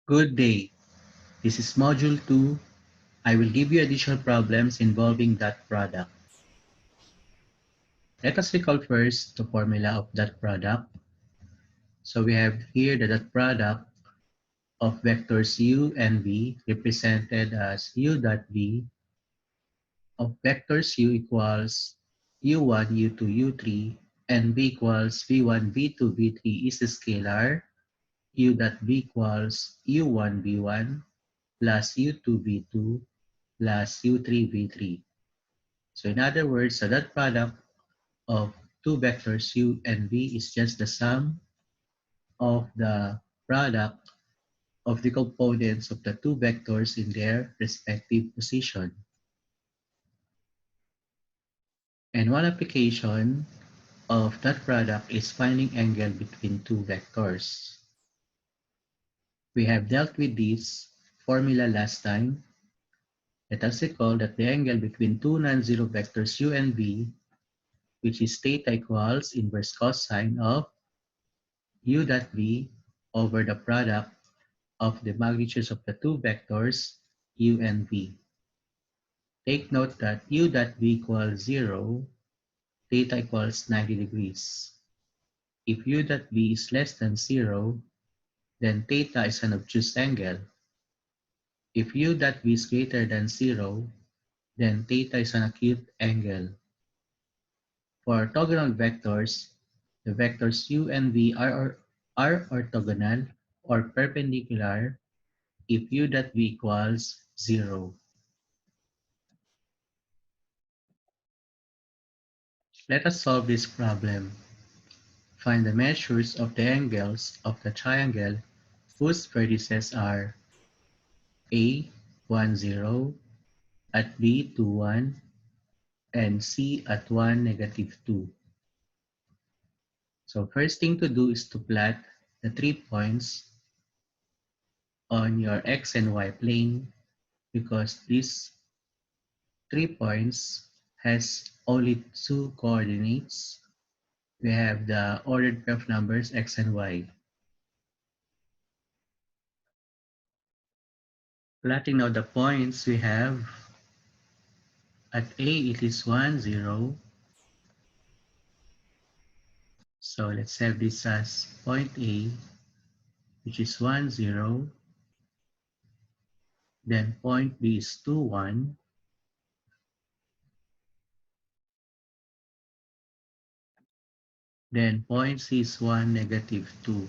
Good day. This is Module 2. I will give you additional problems involving dot product. Let us recall first the formula of dot product. So we have here the dot product of vectors u and v represented as u dot v of vectors u equals u1, u2, u3, and v equals v1, v2, v3 is a scalar. U dot v equals u1, v1 plus u2, v2 plus u3, v3. So in other words, the dot product of two vectors u and v is just the sum of the product of the components of the two vectors in their respective position. And one application of that product is finding angle between two vectors. We have dealt with this formula last time. Let us recall that the angle between two non-zero vectors u and v, which is theta, equals inverse cosine of u dot v over the product of the magnitudes of the two vectors u and v. Take note that u dot v equals 0, theta equals 90 degrees. If u dot v is less than 0, then theta is an obtuse angle. If u dot v is greater than 0, then theta is an acute angle. For orthogonal vectors, the vectors u and v are orthogonal or perpendicular if u dot v equals 0. Let us solve this problem. Find the measures of the angles of the triangle whose vertices are A 1, 0, at B 2, 1, and C at 1, negative 2. So first thing to do is to plot the 3 points on your x and y plane because these 3 points has only two coordinates. We have the ordered pair of numbers x and y. Plotting now the points we have at A, it is 1, 0. So let's have this as point A, which is 1, 0. Then point B is 2, 1. Then point C is 1, negative 2.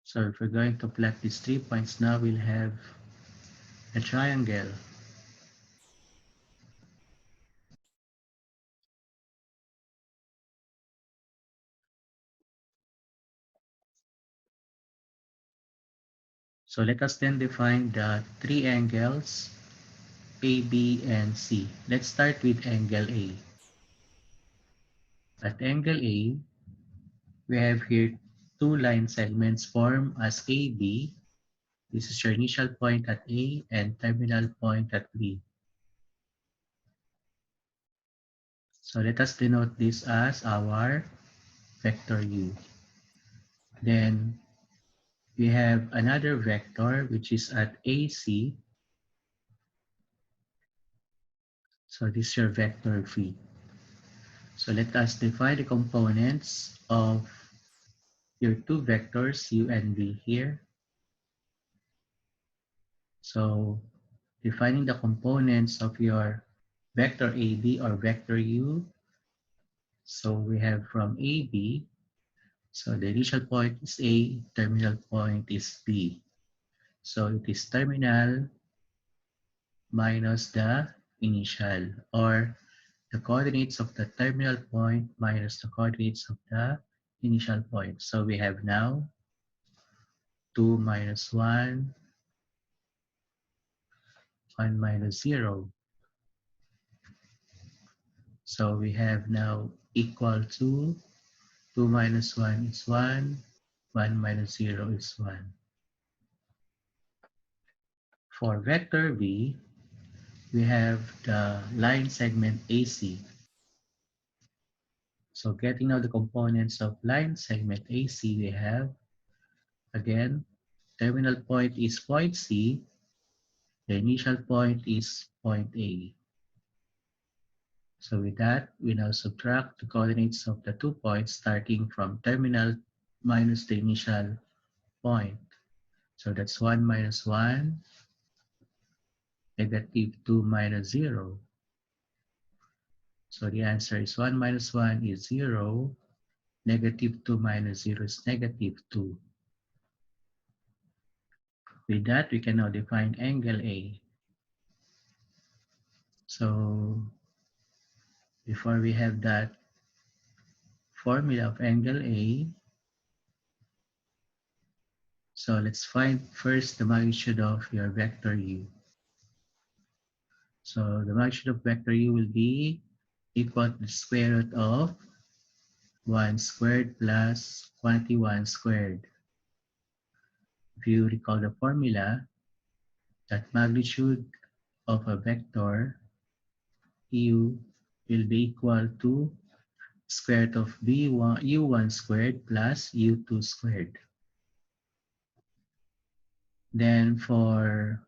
So if we're going to plot these 3 points now, we'll have a triangle. So let us then define the three angles A, B, and C. Let's start with angle A. At angle A, we have here two line segments formed as AB. This is your initial point at A and terminal point at B. So let us denote this as our vector U. Then we have another vector which is at AC. So this is your vector V. So let us define the components of your two vectors U and V here. So defining the components of your vector AB or vector U. So we have from AB, so the initial point is A, terminal point is B. So it is terminal minus the initial, or the coordinates of the terminal point minus the coordinates of the initial point. So we have now 2 minus 1, 1 minus 0. So we have now equal to 2 minus 1 is 1, 1 minus 0 is 1. For vector V, we have the line segment AC. So getting now the components of line segment AC, we have, again, terminal point is point C, the initial point is point A. So with that, we now subtract the coordinates of the 2 points starting from terminal minus the initial point. So that's 1 minus 1, negative 2 minus 0. So the answer is 1 minus 1 is 0, negative 2 minus 0 is negative 2. With that, we can now define angle A. So before we have that formula of angle A, so let's find first the magnitude of your vector U. So the magnitude of vector U will be equal to the square root of 1 squared plus quantity 1 squared. If you recall the formula, that magnitude of a vector U will be equal to square root of U1 squared plus U2 squared. Then for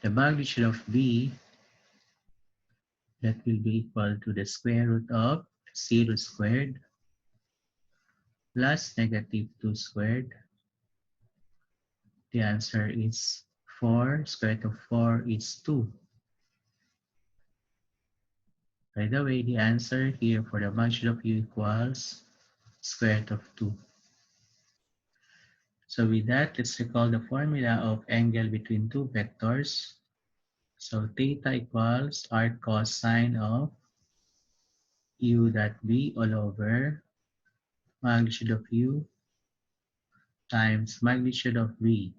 the magnitude of V, that will be equal to the square root of 0 squared plus negative 2 squared. The answer is 4. Square root of 4 is 2. By the way, the answer here for the magnitude of U equals square root of 2. So with that, let's recall the formula of angle between two vectors. So theta equals arc cosine of U dot B all over magnitude of U times magnitude of V.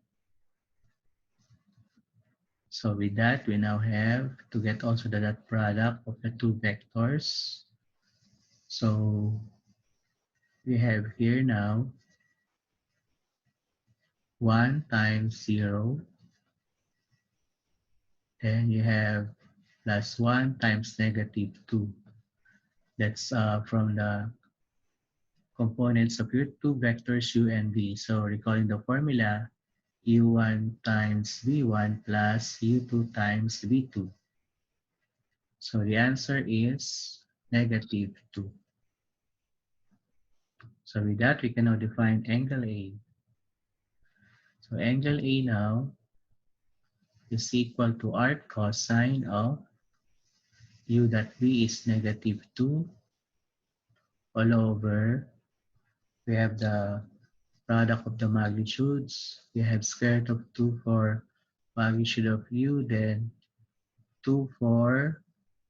So with that, we now have to get also the dot product of the two vectors. So we have here now 1 times 0. Then you have plus 1 times negative 2. That's from the components of your two vectors U and V. So recalling the formula, U1 times V1 plus U2 times V2. So the answer is negative 2. So with that, we can now define angle A. So angle A now is equal to arc cosine of U dot B is negative 2 all over, we have the product of the magnitudes. We have square root of 2 for magnitude of U, then 2 for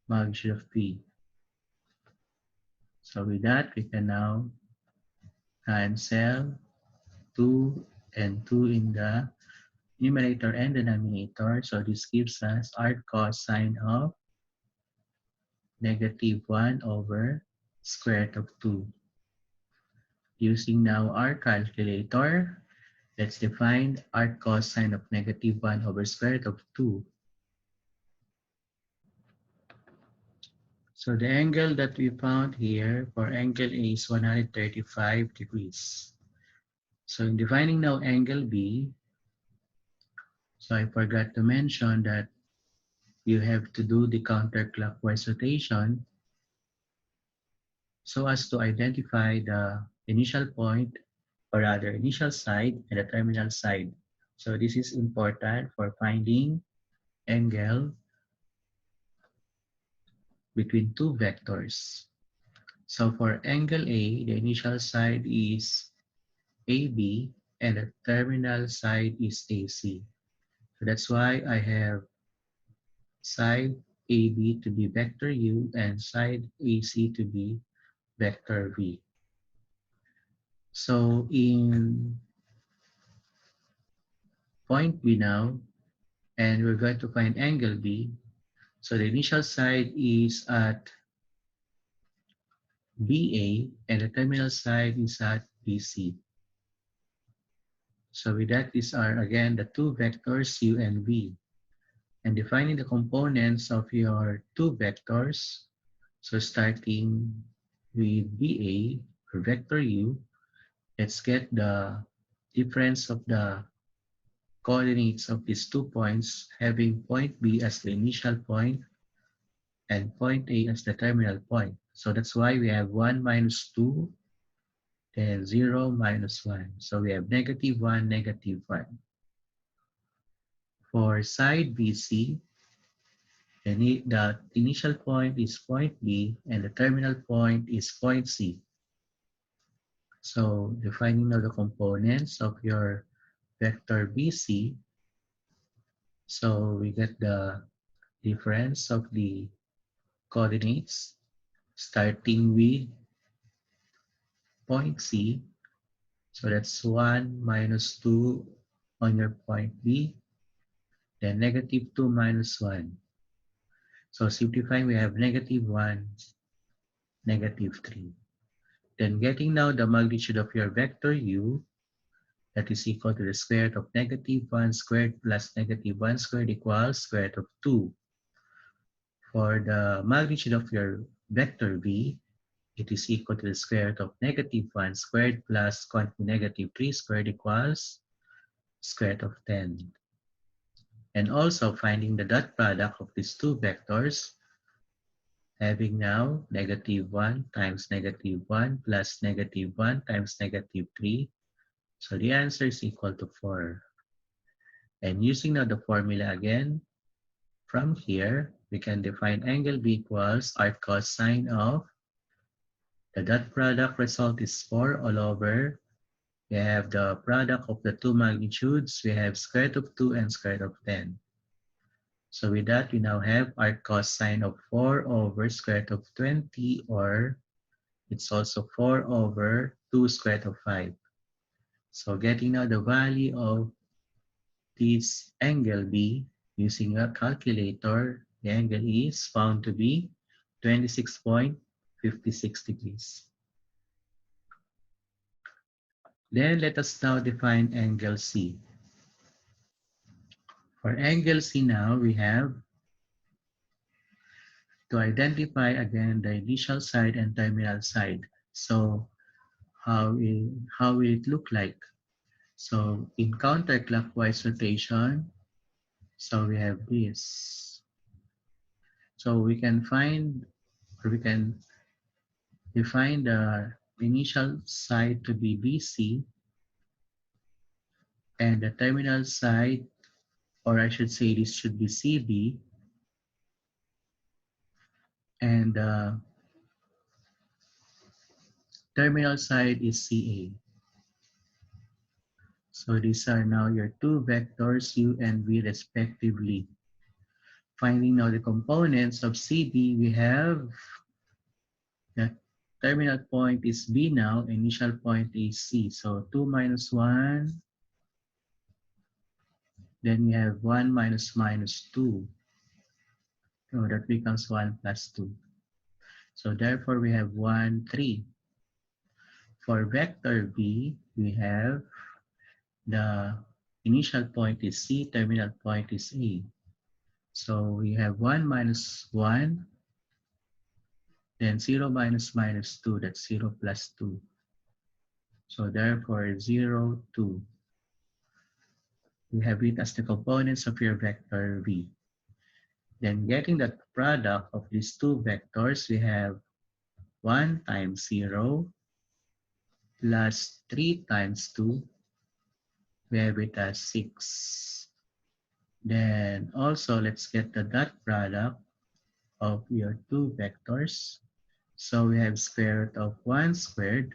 magnitude of P. So with that, we can now cancel 2 and 2 in the numerator and denominator. So this gives us arc cosine of negative 1 over square root of 2. Using now our calculator, let's define arc cosine of negative 1 over square root of 2. So the angle that we found here for angle A is 135 degrees. So in defining now angle B, so I forgot to mention that you have to do the counterclockwise rotation so as to identify the initial point, or rather initial side and the terminal side. So this is important for finding angle between two vectors. So for angle A, the initial side is AB and the terminal side is AC. So that's why I have side AB to be vector U and side AC to be vector V. So in point B now, and we're going to find angle B. So the initial side is at BA and the terminal side is at BC. So with that, these are again the two vectors U and V. And defining the components of your two vectors. So starting with BA or vector U, let's get the difference of the coordinates of these 2 points, having point B as the initial point and point A as the terminal point. So that's why we have 1 minus 2, then 0 minus 1. So we have negative 1, negative 1. For side BC, the initial point is point B and the terminal point is point C. So defining now the components of your vector BC, so we get the difference of the coordinates starting with point C. So that's 1 minus 2 on your point B, then negative 2 minus 1. So simplifying, we have negative 1, negative 3. Then getting now the magnitude of your vector U, that is equal to the square root of negative 1 squared plus negative 1 squared equals square root of 2. For the magnitude of your vector V, it is equal to the square root of negative 1 squared plus quantity negative 3 squared equals square root of 10. And also finding the dot product of these two vectors, having now negative 1 times negative 1 plus negative 1 times negative 3. So the answer is equal to 4. And using now the formula again, from here, we can define angle B equals arc cosine of the dot product result is 4 all over. We have the product of the two magnitudes. We have square root of 2 and square root of 10. So with that, we now have arc cosine of 4 over square root of 20, or it's also 4 over 2 square root of 5. So getting now the value of this angle B using a calculator, the angle is found to be 26.56 degrees. Then let us now define angle C. For angle C now, we have to identify again the initial side and terminal side. So how will it look like? So in counterclockwise rotation, so we have this. So we can find, or we can define the initial side to be BC and the terminal side, or I should say this should be CB, and the terminal side is CA. So these are now your two vectors, U and V respectively. Finding now the components of CB, we have the terminal point is B now, initial point is C. So 2 minus 1, then we have 1 minus minus 2. So that becomes 1 plus 2. So therefore we have 1, 3. For vector B, we have the initial point is C, terminal point is A. So we have 1 minus 1, then 0 minus minus 2, that's 0 plus 2. So therefore 0, 2. We have it as the components of your vector V. Then getting the product of these two vectors, we have 1 times 0 plus 3 times 2. We have it as 6. Then also let's get the dot product of your two vectors. So we have square root of 1 squared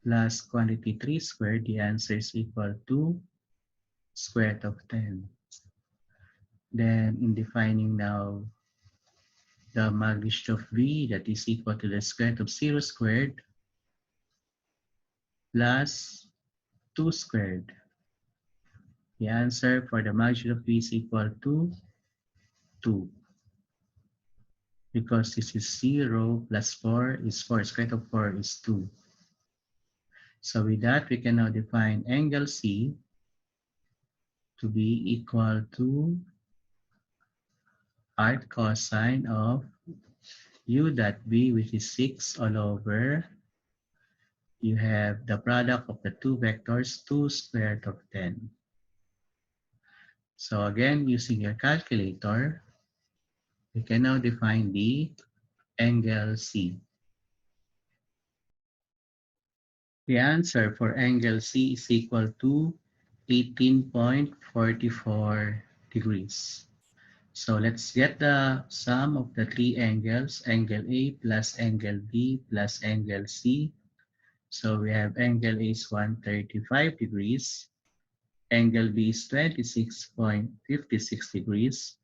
plus quantity 3 squared. The answer is equal to square root of 10. Then in defining now the magnitude of V, that is equal to the square root of 0 squared plus 2 squared. The answer for the magnitude of V is equal to 2. Because this is 0 plus 4 is 4. Square root of 4 is 2. So with that, we can now define angle C to be equal to arc cosine of u dot b, which is 6 all over, you have the product of the two vectors, 2 squared of 10. So again, using your calculator, you can now define the angle C. The answer for angle C is equal to 18.44 degrees. So let's get the sum of the three angles, angle A plus angle B plus angle C. So we have angle A is 135 degrees, angle B is 26.56 degrees,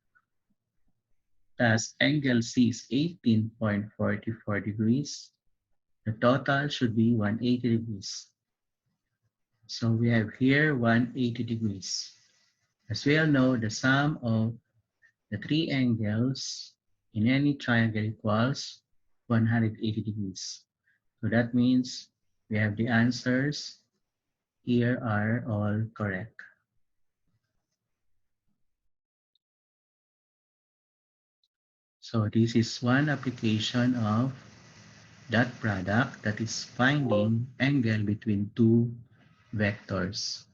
thus angle C is 18.44 degrees. The total should be 180 degrees. So we have here 180 degrees. As we all know, the sum of the three angles in any triangle equals 180 degrees. So that means we have the answers here are all correct. So this is one application of dot product, that is finding angle between two vectors.